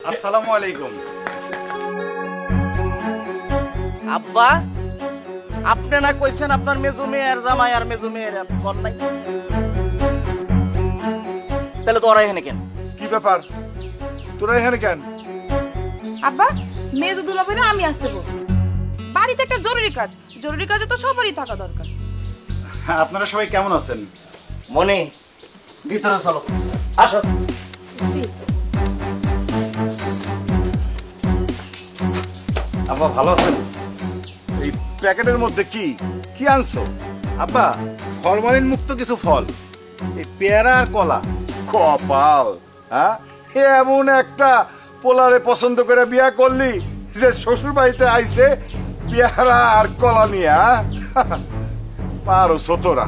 আসসালামু আলাইকুম। আব্বা, আপনি না কইছেন আপনার মেজু মেয়ের জামাই আর মেজু মেয়ের ঘর নাই, তাহলে তোরা এখানে কেন? কি ব্যাপার, তোরা এখানে কেন? আব্বা, মেজু দুলাভাই না আমি আসতে বলছি। বাড়িতে একটা জরুরি কাজ, জরুরি কাজে তো সবারই থাকা দরকার। আপনারা সবাই কেমন আছেন? মনে ভিতরে চলো, আসো। আব্বা ভালো আছেন? এই প্যাকেটের মধ্যে কি কি আনছো আব্বা? ফরমালিন মুক্ত কিছু ফল, এই পেয়ারা আর কলা। কপাল, হ্যাঁ, এমন একটা পোলারে পছন্দ করে বিয়া করলি যে শ্বশুর বাড়িতে আইছে পেয়ারা আর কলা নিয়ে। পারো সতরা।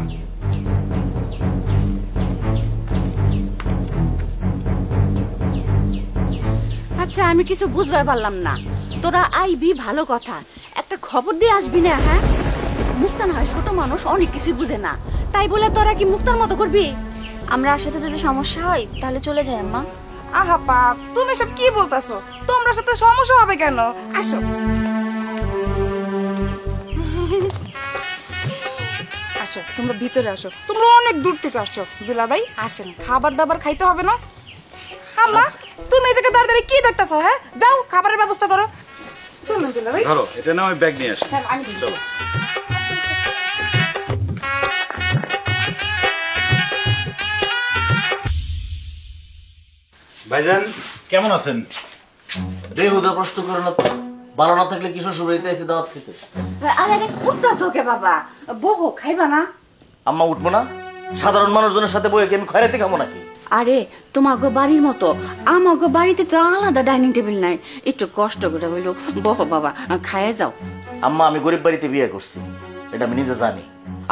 আচ্ছা, আমি কিছু বুঝবার পারলাম না। তোরা আইবি ভালো কথা, একটা খবর দিয়ে আসবি না? হ্যাঁ, মুক্তা না হয় ছোট মানুষ, অনেক কিছু বুঝে না, তাই বলে তোরা কি মুক্তার মতো করবি? আমরা আসাতে যদি সমস্যা হয় তাহলে চলে যাই আম্মা। আহা বাপ, তুমি সব কি বলতাছো? তোমরা সাথে সমস্যা হবে কেন? আসো আসো, তোমরা ভিতরে আসো। তোমরা অনেক দূর থেকে আসছো। দুলাভাই আসেন, খাবার দাবার খাইতে হবে না? আম্মা, তুমি এই জায়গায় দাঁড়িয়ে কি দেখতেছো? হ্যাঁ, যাও খাবারের ব্যবস্থা করো। চলো দুলাভাই, ধরো এটা না, আমি ব্যাগ নিয়ে আসি। হ্যাঁ, আমি চলো। ভাইজান কেমন আছেন? বেহুদা প্রশ্ন করে না তো, ভালো না থাকলে কি শ্বশুর বাড়িতে এসে দাওয়াত খেতে? আরে উঠতাছো কে বাবা? বহু খাইবা না? আম্মা উঠবো না? সাধারণ মানুষজনের সাথে বইয়ে কি আমি খয়রাতে খাবো নাকি? আরে তোমাকে বাড়ির মতো আমাকে বাড়িতে তো আলাদা ডাইনিং টেবিল নাই, একটু কষ্ট করে বললো বহ বাবা, খাইয়া যাও। আম্মা, আমি গরিব বাড়িতে বিয়ে করছি, এটা আমি নিজে জানি।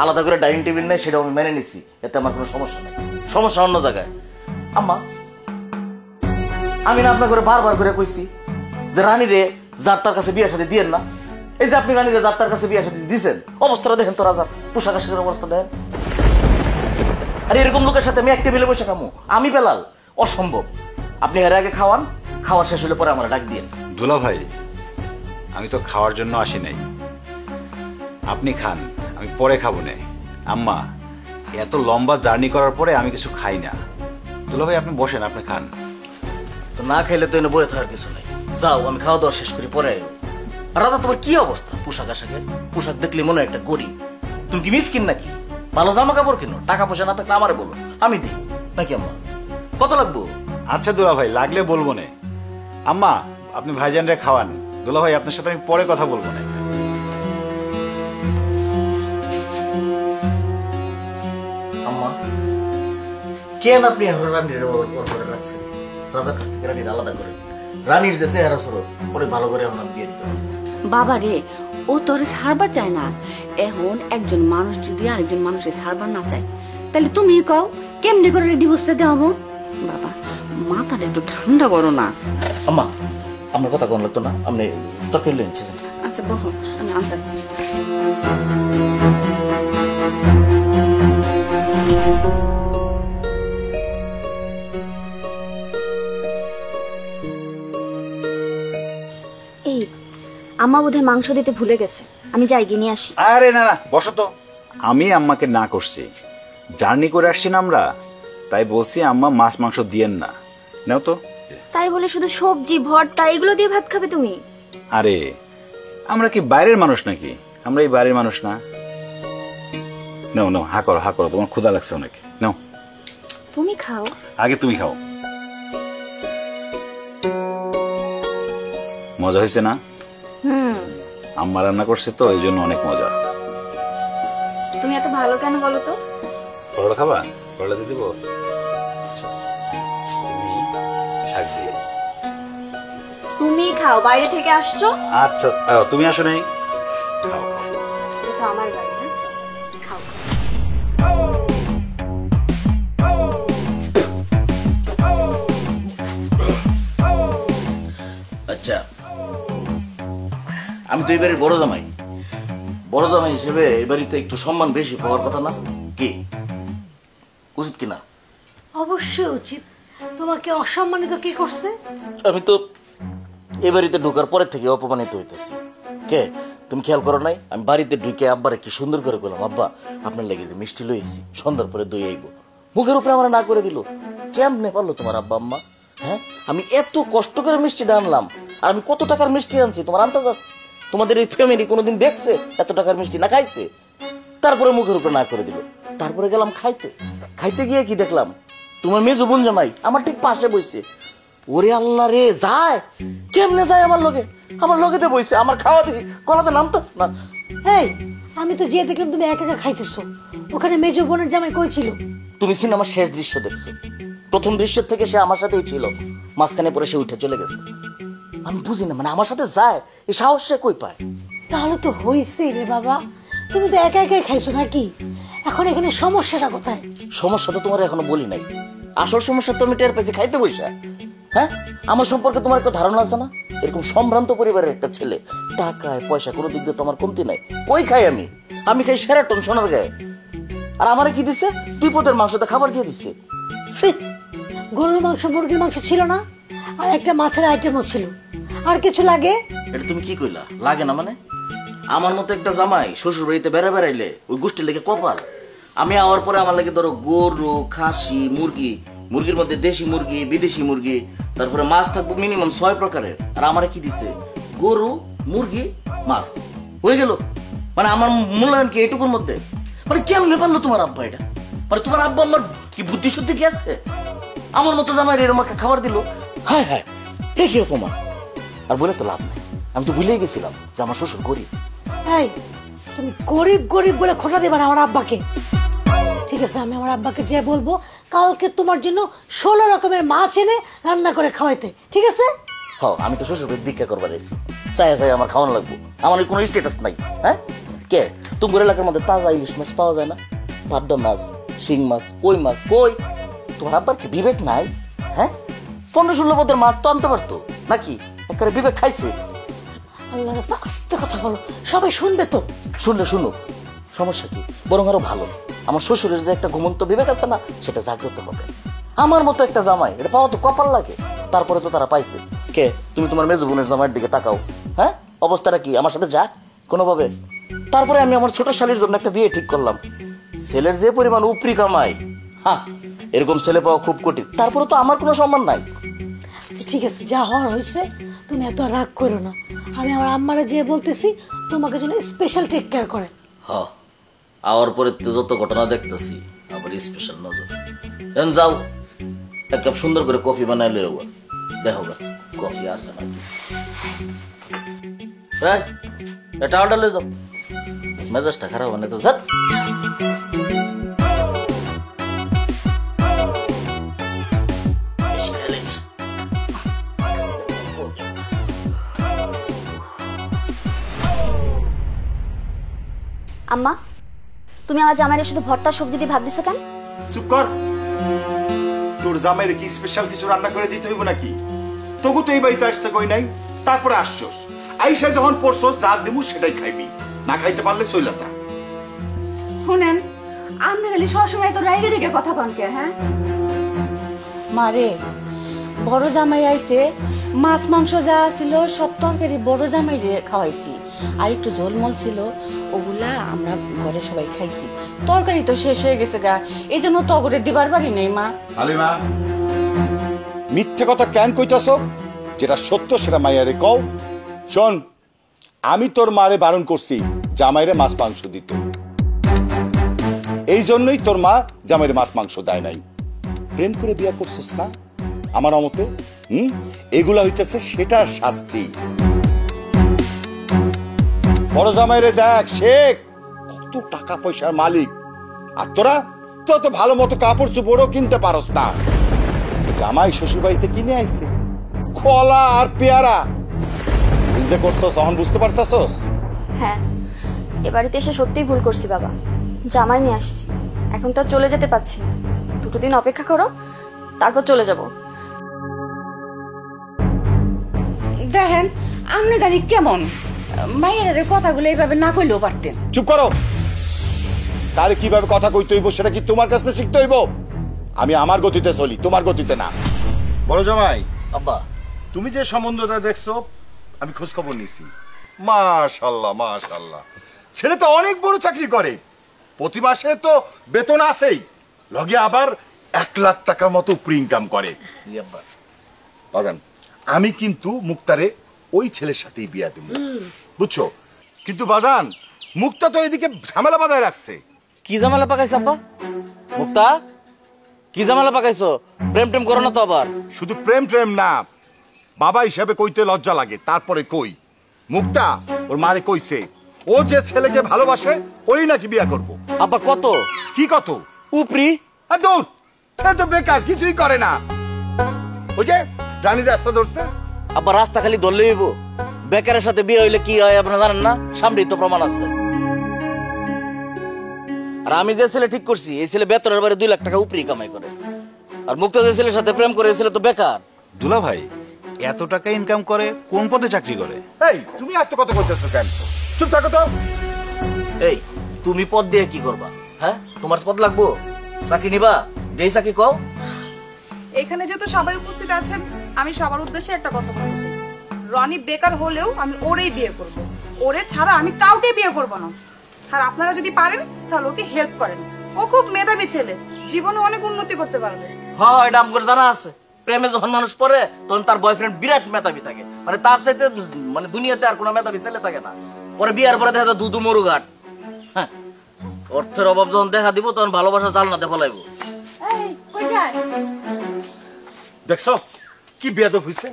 আলাদা করে ডাইনিং টেবিল নাই, সেটা আমি মেনে নিছি, এতে আমার কোনো সমস্যা নেই। সমস্যা অন্য জায়গায়। আম্মা, আমি না আপনার করে বারবার করে কইছি যে রানীরে যার তার কাছে বিয়ে সাথে দিয়েন না। এই যে আপনি রানীরে যার তার কাছে বিয়ে সাথে দিয়েছেন, অবস্থাটা দেখেন তো রাজার, পোশাক আশাকের অবস্থা দেখেন। আর এরকম লোকের সাথে আমি এক টেবিলে বসে খামু? আমি বেলাল, অসম্ভব। আপনি এর আগে খাওয়ান, খাওয়া শেষ হলে পরে আমার ডাক দিয়ে। দুলা ভাই, আমি তো খাওয়ার জন্য আসি নাই, আপনি খান, আমি পরে খাবো না। আম্মা, এত লম্বা জার্নি করার পরে আমি কিছু খাই না। দুলা ভাই আপনি বসেন, আপনি খান। তো না খাইলে তো এনে বয়ে থাকার কিছু নাই। যাও, আমি খাওয়া দাওয়া শেষ করি, পরে আইও। আর রাজা, তোমার কি অবস্থা পোশাক আশাকের? পোশাক দেখলে মনে হয় একটা গরিব। তুমি কি মিসকিন নাকি? ভালো জামা কাপড় কেন, টাকা পয়সা না থাকলে আমারে বলো, আমি দিই নাকি? আম্মা, কত লাগবো? আচ্ছা দুলা ভাই, লাগলে বলবো না। আম্মা, আপনি ভাইজানরে খাওয়ান। দুলা ভাই, আপনার সাথে আমি পরে কথা বলবো না। আম্মা, কেন আপনি এখন রানীর করে রাখছেন? রাজার কাছ থেকে রানীর আলাদা করে। রানীর যে চেহারা স্বরূপ, ওরে ভালো করে এখন বিয়ে দিতে হবে। বাবা রে, ও তোরে ছাড়বার চায় না। এখন একজন মানুষ যদি আরেকজন মানুষের ছাড়বার না চায়, তাহলে তুমি কও কেমনি করে ডিভোর্সটা দেওয়াবো? বাবা, মাথাটা একটু ঠান্ডা করো না। আম্মা, আমার কথা কোন লাগতো না, আপনি তরকারি লইন। আচ্ছা বহ, আমি আনতেছি। এই আম্মা বোধহয় মাংস দিতে ভুলে গেছে, আমি যাই গিয়ে নিয়ে আসি। আরে না না, বসো তো। আমি আম্মাকে না করছি, জার্নি করে আসছি না আমরা, তাই বলছি আম্মা মাছ মাংস দিয়েন না। নাও তো। তাই বলে শুধু সবজি ভর্তা এগুলো দিয়ে ভাত খাবে তুমি? আরে আমরা কি বাইরের মানুষ নাকি? আমরা এই বাড়ির মানুষ না। নাও নাও, হা করো হা করো, তোমার ক্ষুধা লাগছে অনেক। নাও, তুমি খাও। আগে তুমি খাও। মজা হয়েছে না? আম্মা রান্না করছে তো, এই জন্য অনেক মজা। তুমি এত ভালো কেন বলো তো? পরোটা খাবা? পরোটা দিয়ে দেবো। তুমি শাক দিয়ে। তুমি খাও, বাইরে থেকে আসছো। আচ্ছা, তুমি আসো নাই? খাও। এটা আমার বাড়ি না, খাও। আচ্ছা, আমি তো এবারে বড় জামাই। বড় জামাই হিসেবে এই বাড়িতে একটু সম্মান বেশি পাওয়ার কথা না? কি উচিত কিনা? অবশ্যই উচিত। তোমাকে অসম্মানিত কি করছে? আমি তো এই বাড়িতে ঢোকার পরের থেকে অপমানিত হইতেছি। কে তুমি খেয়াল করো নাই? আমি বাড়িতে ঢুকে আব্বারে কি সুন্দর করে বললাম, আব্বা আপনার লেগে যে মিষ্টি লইছি সন্ধ্যার পরে দই আইব, মুখের উপরে আমার না করে দিল। কেমনে পারলো তোমার আব্বা আম্মা? হ্যাঁ, আমি এত কষ্ট করে মিষ্টিটা আনলাম, আর আমি কত টাকার মিষ্টি আনছি তোমার আন্দাজ আছে? তোমাদের এই ফ্যামিলি কোনোদিন দেখছে এত টাকার মিষ্টি? না খাইছে? তারপরে মুখের উপরে না করে দিল। তারপরে গেলাম খাইতে, খাইতে গিয়ে কি দেখলাম, তোমার মেজো বোন জামাই আমার ঠিক পাশে বইছে। ওরে আল্লাহ রে, যায় কেমনে যায় আমার লগেতে বইছে, আমার খাওয়া দেখি গলাতে নামতাস না। এই আমি তো যে দেখলাম তুমি একা একা খাইতেছো, ওখানে মেজো বোনের জামাই কই ছিল? তুমি সিনেমার শেষ দৃশ্য দেখছো, প্রথম দৃশ্য থেকে সে আমার সাথেই ছিল, মাঝখানে পরে সে উঠে চলে গেছে। আমি বুঝি না, মানে আমার সাথে যায় এই সাহস সে কই পায়? তাহলে তো হইছে রে বাবা, তুমি তো একা একাই খাইছো নাকি? এখন এখানে সমস্যাটা কোথায়? সমস্যা তো তোমার এখনো বলি নাই। আসল সমস্যা তো আমি টের পেয়েছি খাইতে বসে। হ্যাঁ, আমার সম্পর্কে তোমার একটা ধারণা আছে না? এরকম সম্ভ্রান্ত পরিবারের একটা ছেলে, টাকায় পয়সা কোনো দিক দিয়ে তোমার কমতি নাই। কই খাই আমি খাই সেরাটন সোনার গায়ে। আর আমারে কি দিচ্ছে? 2 পদের মাংসতে খাবার দিয়ে দিচ্ছে। গরুর মাংস মুরগির মাংস ছিল না, আর একটা মাছের আইটেমও ছিল। আর কিছু লাগে? এটা তুমি কি কইলা? লাগে না মানে? আমার মতো একটা জামাই শ্বশুর বাড়িতে বেড়াইলে ওই গোষ্ঠীর লেগে কপাল। আমি আওয়ার পরে আমার লাগে ধরো গরু, খাসি, মুরগি, মুরগির মধ্যে দেশি মুরগি, বিদেশি মুরগি, তারপরে মাছ থাকবো মিনিমাম 6 প্রকারের। আর আমারে কি দিছে? গরু, মুরগি, মাছ। হয়ে গেল। মানে আমার মূল্যায়ন কি এটুকুর মধ্যে? মানে কেমনে পারলো তোমার আব্বা এটা? মানে তোমার আব্বা আমার কি বুদ্ধি শুদ্ধি কি আছে? আমার মতো জামাই এরকম একটা খাবার দিল। হায় হায়, এ কি অপমান! আর বলে তো লাভ নেই, আমি তো ভুলেই গেছিলাম যে আমার শ্বশুর গরিব। এই তুমি গরিব গরিব বলে খোটা দেবা না আমার আব্বাকে। ঠিক আছে, আমি আমার আব্বাকে যে বলবো কালকে তোমার জন্য 16 রকমের মাছ এনে রান্না করে খাওয়াইতে। ঠিক আছে? হ্যাঁ, আমি তো শ্বশুর বাড়ি ভিক্ষা করবার এসেছি, চাই আমার খাওয়ানো লাগবো। আমার কোনো স্ট্যাটাস নাই। হ্যাঁ, কে তোমার এলাকার মধ্যে তাজা ইলিশ মাছ পাওয়া যায় না? পাবদা মাছ, শিং মাছ, কই মাছ কই? তোমার আব্বার কি বিবেক নাই? হ্যাঁ, 15-16 পদের মাছ তো আনতে পারতো নাকি? একবারে বিবেক খাইছে। আল্লাহ রাস্তা, আস্তে কথা বলো, সবাই শুনবে তো। শুনলে শুনুক, সমস্যা কি? বরং আরো ভালো, আমার শ্বশুরের যে একটা ঘুমন্ত বিবেক আছে না, সেটা জাগ্রত হবে। আমার মতো একটা জামাই এটা পাওয়া তো কপাল লাগে। তারপরে তো তারা পাইছে। কে তুমি তোমার মেজো বোনের জামাইয়ের দিকে তাকাও। হ্যাঁ, অবস্থাটা কি? আমার সাথে যায় কোনোভাবে? তারপরে আমি আমার ছোট শালীর জন্য একটা বিয়ে ঠিক করলাম। ছেলের যে পরিমাণ উপরি কামাই, হ্যাঁ, এরকম ছেলে পাওয়া খুব কঠিন। তারপরে তো আমার কোনো সম্মান নাই। ঠিক আছে, যা হওয়ার হয়েছে, তুমি এত রাগ করো না। আমি আমার আম্মারে যে বলতেছি তোমাকে যেন স্পেশাল টেক কেয়ার করে। হ্যাঁ, আওয়ার পরে তো যত ঘটনা দেখতেছি আবার স্পেশাল নজর। এখন যাও, এক কাপ সুন্দর করে কফি বানাই লই আবার, দেখো কফি আছে নাকি। এটা অর্ডার লই যাও, মেজাজটা খারাপ মানে তো। আম্মা, তুমি আমার জামাইয়ের শুধু ভর্তা সবজি দিয়ে ভাত দিছো কেন? চুপ কর। তোর জামাইরে কি স্পেশাল কিছু রান্না করে দিতে হইব নাকি? তবু তো এই বাড়িতে আসতে কই নাই, তারপরে আসছস। আইসা যখন পড়ছস যা দিমু সেটাই খাইবি, না খাইতে পারলে চইলা যা। শুনেন, আপনি খালি সবসময় তো রাইগে রেগে কথা কন কে? হ্যাঁ মারে, বড় জামাই আইছে, মাছ মাংস যা ছিল সব তরকারি বড় জামাই খাওয়াইছি, আর একটু ঝোলমল ছিল, ওগুলা আমরা ঘরে সবাই খাইছি। তরকারি তো শেষ হয়ে গেছে গা, এই জন্য তগরে দিবার পারি নাই মা। হালিমা, মিথ্যে কথা কেন কইতাছ? যেটা সত্য সেটা মাইয়ারে কও। শোন, আমি তোর মারে বারণ করছি জামাইরে মাছ মাংস দিতে, এই জন্যই তোর মা জামাইরে মাছ মাংস দেয় নাই। প্রেম করে বিয়া করছিস না আমার মতে, এগুলা হইতেছে সেটার শাস্তি। বড় জামাইরে দেখ, শেখ কত টাকা পয়সার মালিক, আর তোরা তো ভালো মতো কাপড় চোপড়ও কিনতে পারস না। জামাই শ্বশুর বাড়িতে কিনে আইছে কলা আর পেয়ারা, যে করছস এখন বুঝতে পারতাছস? হ্যাঁ, এ বাড়িতে এসে সত্যিই ভুল করছি বাবা। জামাই নিয়ে আসছি, এখন তো চলে যেতে পারছি না। 2 দিন অপেক্ষা করো, তারপর চলে যাব। দেখেন, আপনি জানি কেমন মায়ের কথাগুলো এইভাবে না কইলেও পারতেন। চুপ করো। তাহলে কিভাবে কথা কইতে হইব সেটা কি তোমার কাছে শিখতে হইব? আমি আমার গতিতে চলি, তোমার গতিতে না। বড় জামাই, আব্বা তুমি যে সম্বন্ধটা দেখছো আমি খোঁজ খবর নিছি, মাশাআল্লাহ মাশাআল্লাহ, ছেলে তো অনেক বড় চাকরি করে, প্রতি মাসে তো বেতন আছেই, লগে আবার 1 লাখ টাকার মতো উপরি ইনকাম করে। বাজান আমি কিন্তু মুক্তারে ওই ছেলের সাথেই বিয়া দেব, বুঝছো? কিন্তু বাজান মুক্তা তো এদিকে ঝামেলা বাঁধায় রাখছে। কি ঝামেলা পাকাইছ আব্বা? মুক্তা কি ঝামেলা পাকাইছো? প্রেম টেম করো না তো আবার? শুধু প্রেম প্রেম না, বাবা হিসাবে কইতে লজ্জা লাগে, তারপরে কই। মুক্তা ওর মারে কইছে ও যে ছেলেকে ভালোবাসে ওই নাকি বিয়া করব। আব্বা কত? কি কত? উপরি। আর দূর, সে তো বেকার, কিছুই করে না। ওই যে রানী রাস্তা ধরছে। আব্বা রাস্তা খালি ধরলে হইব? বেকারের সাথে বিয়ে হইলে কি হয় আপনারা জানেন না? সামনেই তো প্রমাণ আছে। আর আমি যে ছেলে ঠিক করছি এই ছেলে বেতনের বারে 2 লাখ টাকা উপরি কামাই করে, আর মুক্তা যে ছেলের সাথে প্রেম করে এই ছেলে তো বেকার। দুলা ভাই এত টাকা ইনকাম করে কোন পদে চাকরি করে? এই তুমি এত কথা কইতেছো কেন? চুপ থাকো তো। এই তুমি পদ দিয়ে কি করবা? হ্যাঁ, তোমার পদ লাগবো? চাকরি নিবা? যেই চাকরি কও। এখানে যেহেতু সবাই উপস্থিত আছেন, আমি সবার উদ্দেশ্যে একটা কথা বলতে চাই। রনি বেকার হলেও আমি ওরেই বিয়ে করব, ওরে ছাড়া আমি কাউকে বিয়ে করব না। আর আপনারা যদি পারেন তাহলে ওকে হেল্প করেন, ও খুব মেধাবী ছেলে, জীবনে অনেক উন্নতি করতে পারবে। হ্যাঁ, এটা আমার জানা আছে। প্রেমে যখন মানুষ পড়ে তখন তার বয়ফ্রেন্ড বিরাট মেধাবী থাকে, মানে তার চাইতে মানে দুনিয়াতে আর কোনো মেধাবী ছেলে থাকে না। পরে বিয়ার পরে দেখা যায় দুধু মরু ঘাট। হ্যাঁ, অর্থের অভাব যখন দেখা দিব তখন ভালোবাসা জালনাতে ফলাইব। দেখছো কি বেয়াদব হইছে?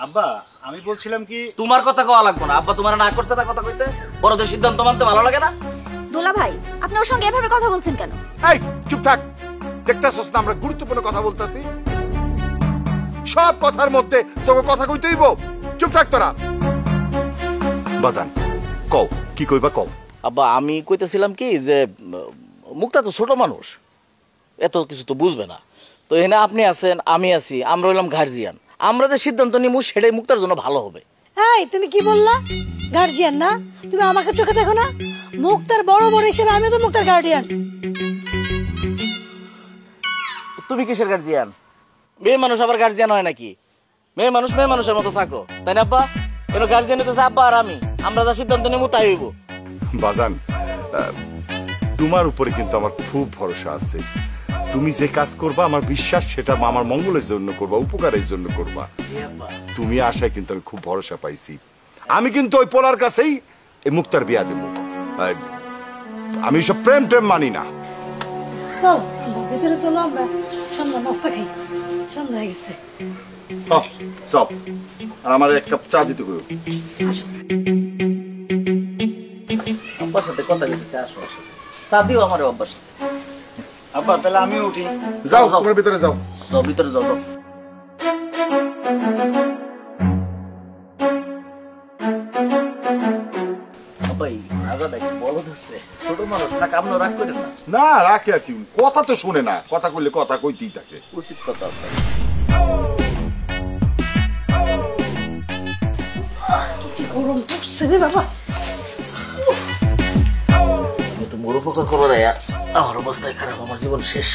আব্বা আমি বলছিলাম কি, তোমার কথা কওয়া লাগবে না। আব্বা তোমার না করছে না কথা কইতে? বড়দের সিদ্ধান্ত মানতে ভালো লাগে না? দোলা ভাই, আপনি ওর সঙ্গে এভাবে কথা বলছেন কেন? এই চুপ থাক, দেখতেছস না আমরা গুরুত্বপূর্ণ কথা বলতাছি? সব কথার মধ্যে তোকে কথা কইতে হইব, চুপ থাক তোরা। বাজান কও কি কইবা কও। আব্বা আমি কইতেছিলাম কি যে মুক্তা তো ছোট মানুষ, এত কিছু তো বুঝবে না। তো এখানে আপনি আছেন, আমি আছি, আমরা হইলাম গার্জিয়ান। আমরা যে সিদ্ধান্ত নিব সেটাই মুক্তার জন্য ভালো হবে। এই তুমি কি বললা? গার্জিয়ান না? তুমি আমাকে চোখে দেখো না? মুক্তার বড় বড় হিসেবে আমি তো মুক্তার গার্ডিয়ান। তুমি কিসের গার্জিয়ান? মেয়ে মানুষ আবার গার্জিয়ান হয় নাকি? মেয়ে মানুষ মেয়ে মানুষের মতো থাকো, তাই না আব্বা? কেন গার্জিয়ান হইতেছে আব্বা আর আমি, আমরা যা সিদ্ধান্ত নেব তাই হইব। বাজান তোমার উপরে কিন্তু আমার খুব ভরসা আছে। তুমি যে কাজ করবা আমার বিশ্বাস সেটা আমার মঙ্গলের জন্য করবা, উপকারের জন্য করবা। তুমি আশায় কিন্তু আমি খুব ভরসা পাইছি। আমি কিন্তু ওই পোলার কাছেই এই মুক্তার বিয়া দেব। আমি সব প্রেম টেম মানি না। চল ভিতরে চলো, আমরা সন্ধ্যা নাস্তা খাই, সন্ধ্যা হয়ে গেছে। চল, আর আমার 1 কাপ চা দিতে কইও। আব্বার সাথে কথা বলতেছে, আসো আসো চা দিও আমার আব্বার সাথে। আব্বা তাহলে আমিও উঠি। যাও তোমার ভিতরে যাও। যাও ভিতরে যাও। ছোট মানুষ থাক, আপনার রাগ করেন না। না রাখি আর কি, কথা তো শুনে না, কথা কইলে কথা কইতেই থাকে। উচিত কথা আপনার। গরম পড়ছে রে বাবা। আমি তো মোর উপকার করবো না, আমার অবস্থায় খারাপ, আমার জীবন শেষ।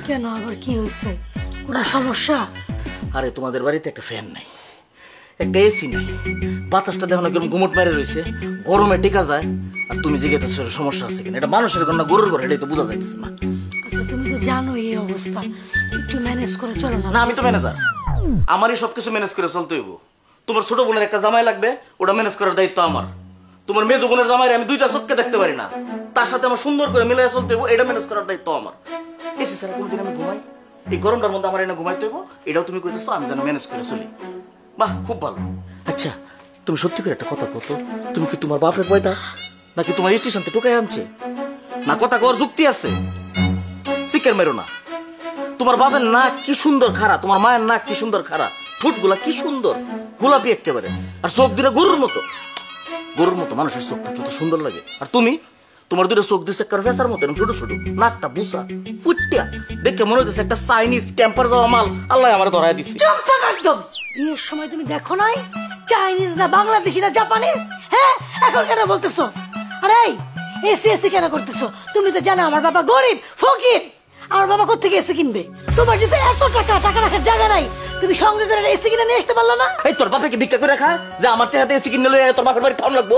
কেন আবার কি হয়েছে? কোনো সমস্যা? আরে তোমাদের বাড়িতে একটা ফ্যান নাই, একটা এসি নাই, বাতাসটা দেখো না কিরকম ঘুমট মেরে রয়েছে, গরমে টিকা যায়। আর তুমি জিজ্ঞেস সমস্যা আছে কিনা? এটা মানুষের ঘর না গরুর ঘর, এটাই তো বোঝা যাইতেছে না। আচ্ছা তুমি তো জানো এই অবস্থা, একটু ম্যানেজ করে চলো না। না আমি তো ম্যানেজার, আমারই সবকিছু ম্যানেজ করে চলতে হইব। তোমার ছোট বোনের একটা জামাই লাগবে, ওটা ম্যানেজ করার দায়িত্ব আমার। তোমার মেজো বোনের জামাই আমি 2টা চোখকে দেখতে পারি না, তার সাথে আমার সুন্দর করে মিলাই চলতে হইব, এটা ম্যানেজ করার দায়িত্ব আমার। এসি ছাড়া কোনদিন আমি ঘুমাই? এই গরমটার মধ্যে আমার এনে ঘুমাইতে হইব, এটাও তুমি কইতেছো, আমি যেন ম্যানেজ করে চলি। বাহ, খুব ভালো। আচ্ছা তুমি সত্যি করে একটা কথা কত, তুমি কি তোমার বাপের পয়দা নাকি তোমার স্টেশনতে টোকাই আনছে? না কথা কর যুক্তি আছে, চিকের মেরো না। তোমার বাপের নাক কি সুন্দর খাড়া, তোমার মায়ের নাক কি সুন্দর খাড়া, ঠোঁট গুলা কি সুন্দর গোলাপি একেবারে, আর চোখ দুটো গরুর মতো। গরুর মতো মানুষের চোখ থাকলে তো সুন্দর লাগে। আর তুমি, তোমার দুটো চোখ দিচ্ছে একটা ফেসার মতো, ছোট ছোট, নাকটা বুসা ফুটিয়া, দেখে মনে হচ্ছে একটা চাইনিজ টেম্পার যাওয়া মাল আল্লাহ আমার ধরাই দিচ্ছে। চুপ থাক একদম। বিয়ের সময় তুমি দেখো নাই চাইনিজ না বাংলাদেশি না জাপানিজ? হ্যাঁ, এখন কেন বলতেছো? আরে এসি এসি কেন করতেছো? তুমি তো জানো আমার বাবা গরিব ফকির, আমার বাবা কোথেকে এসি কিনবে? তোমার যদি এত টাকা রাখার জায়গা নাই, তুমি সঙ্গে করে এসি কিনে নিয়ে আসতে পারলো না? এই তোর বাপে কি ভিক্ষা করে খায় যে আমার টাকাতে এসি কিনে লয়ে তোর বাপের বাড়ি খাওয়ান লাগবো?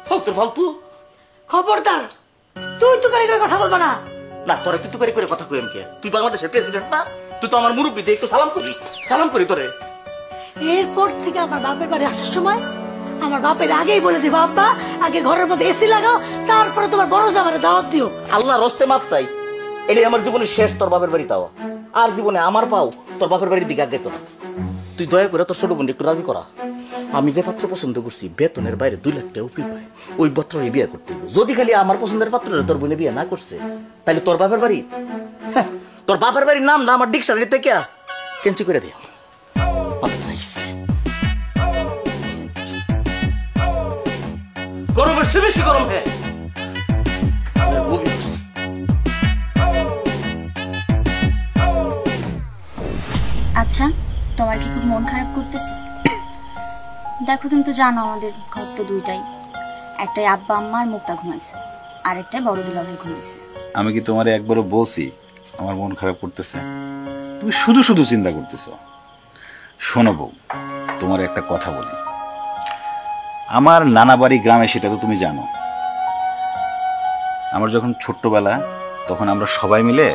হোক তোর ফালতু। খবরদার, তুই তো করে কথা বলবা না। না তোরা তুই করে করে কথা কই আমি কে? তুই বাংলাদেশের প্রেসিডেন্ট না? তুই তো আমার মুরব্বি, দিয়ে একটু সালাম করি তোরে। এরপর থেকে আমার বাপের বাড়ি আসার সময় আমার বাপের আগেই বলে দিবা, আব্বা আগে ঘরের মধ্যে এসি লাগাও, তারপরে তোমার বড় জামাইরে দাওয়াত দিও। আল্লাহ রস্তে মাপ চাই, এটাই আমার জীবনের শেষ তোর বাপের বাড়ি তাও। আর জীবনে আমার পাও তোর বাপের বাড়ির দিকে আগে তোর। তুই দয়া করে তোর ছোট বোন একটু রাজি করা। আমি যে পাত্র পছন্দ করছি বেতনের বাইরে 2 লাখ টাকা উপিল পায়, ওই পাত্রে বিয়ে করতে হবে। যদি খালি আমার পছন্দের পাত্রে তোর বোনে বিয়ে না করছে, তাহলে তোর বাপের বাড়ি, তোর বাপের বাড়ির নাম না আমার ডিকশনারি থেকে কেঞ্চি করে দিও। গরমের সে বেশি গরম হ্যাঁ। আচ্ছা, তোমার কি খুব মন খারাপ করতেছে? দেখো তুমি তো জানো আমাদের ঘর তো দুইটাই, একটাই আব্বা আম্মা আর মুক্তা ঘুমাইছে, আর একটাই বড় দুলাভাই ঘুমাইছে। আমি কি তোমারে একবারও বলছি আমার মন খারাপ করতেছে? তুমি শুধু শুধু চিন্তা করতেছো। শোনো বউ, তোমার একটা কথা বলি। আমার নানা বাড়ি গ্রামে, সেটা তো তুমি জানো। আমার যখন ছোট্টবেলা, তখন আমরা সবাই মিলে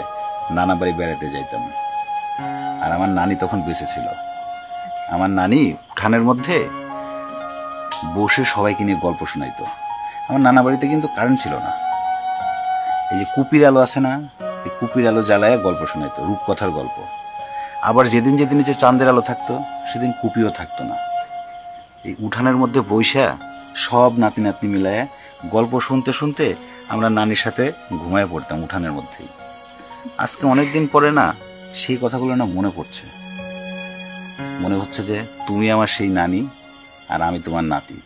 নানা বাড়ি বেড়াতে যাইতাম। আর আমার নানি তখন বেঁচে ছিল। আমার নানি উঠানের মধ্যে বসে সবাইকে নিয়ে গল্প শোনাইতো। আমার নানা বাড়িতে কিন্তু কারেন্ট ছিল না। এই যে কুপির আলো আছে না, এই কুপির আলো জ্বালায় গল্প শোনাইতো, রূপকথার গল্প। আবার যেদিন যেদিন যে চাঁদের আলো থাকতো, সেদিন কুপিও থাকতো না। এই উঠানের মধ্যে বৈশা সব নাতি নাতনি মিলায় গল্প শুনতে শুনতে আমরা নানির সাথে ঘুমায় পড়তাম উঠানের মধ্যেই। আজকে অনেকদিন পরে না সেই কথাগুলো না মনে পড়ছে। মনে হচ্ছে যে তুমি আমার সেই নানি আর আমি তোমার নাতি,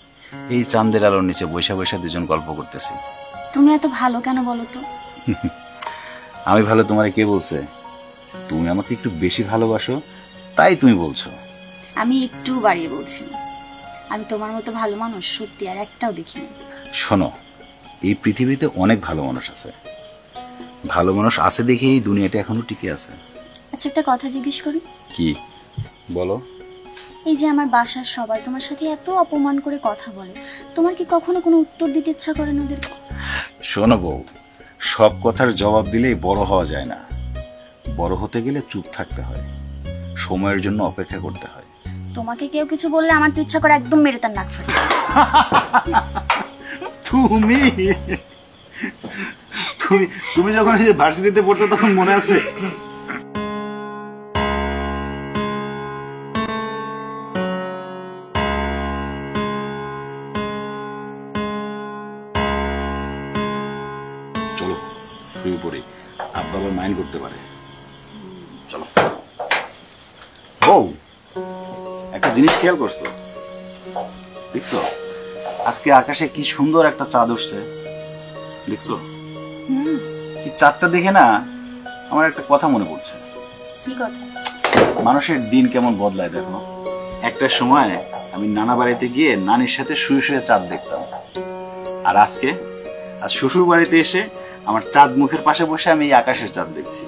এই চাঁদের আলোর নিচে বৈশা বৈশা দুজন গল্প করতেছি। তুমি এত ভালো কেন বলো তো? আমি ভালো তোমারে কে বলছে? তুমি আমাকে একটু বেশি ভালোবাসো, তাই তুমি বলছো। আমি একটু বাড়িয়ে বলছি, আমি তোমার মতো ভালো মানুষ সত্যি আর একটাও দেখিনি। শোনো, এই পৃথিবীতে অনেক ভালো মানুষ আছে। ভালো মানুষ আছে দেখে এই দুনিয়াটা এখনো টিকে আছে। আচ্ছা, একটা কথা জিজ্ঞেস করি? কি বলো? এই যে আমার বাসার সবাই তোমার সাথে এত অপমান করে কথা বলে, তোমার কি কখনো কোনো উত্তর দিতে ইচ্ছা করে না ওদের? শোনো বউ, সব কথার জবাব দিলেই বড় হওয়া যায় না। বড় হতে গেলে চুপ থাকতে হয়, সময়ের জন্য অপেক্ষা করতে হয়। তোমাকে কেউ কিছু বললে আমার তো ইচ্ছা করে একদম মেরে তার নাক ফাটাই। তুমি তুমি তুমি যখন ভার্সিটিতে পড়তে তখন মনে আছে? চলো শুয়ে পড়ি, আব্বা আবার মাইন্ড করতে পারে। চলো। বউ, একটা জিনিস খেয়াল করছো? দেখছো আজকে আকাশে কি সুন্দর একটা চাঁদ উঠছে, দেখছো? এই চাঁদটা দেখে না আমার একটা কথা মনে পড়ছে। কি কথা? মানুষের দিন কেমন বদলায় দেখো। একটা সময় আমি নানা বাড়িতে গিয়ে নানির সাথে শুয়ে শুয়ে চাঁদ দেখতাম, আর আজ শ্বশুর বাড়িতে এসে আমার চাঁদ মুখের পাশে বসে আমি এই আকাশের চাঁদ দেখছি,